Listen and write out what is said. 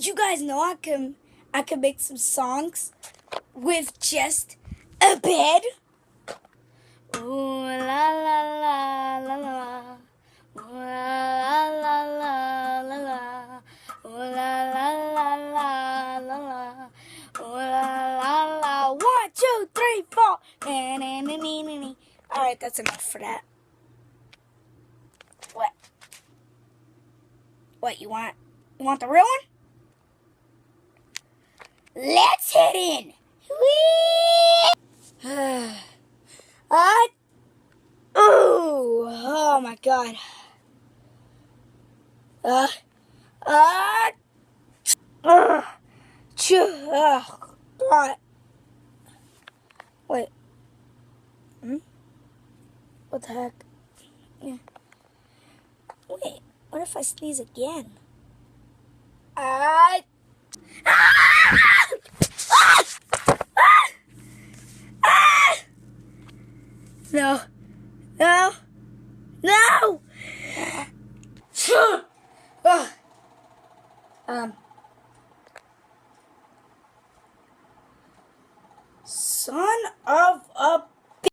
Did you guys know I can make some songs with just a bed? Ooh la la la la la. Ooh la la la la la. Ooh la la la la la la. Ooh la la la. 1, 2, 3, 4. Na, na, na, na, na, na. All right, that's enough for that. What you want? You want the real one? Let's hit in. Oh my God. God. Wait. What the heck? Yeah. Wait. What if I sneeze again? No. No. No. Son of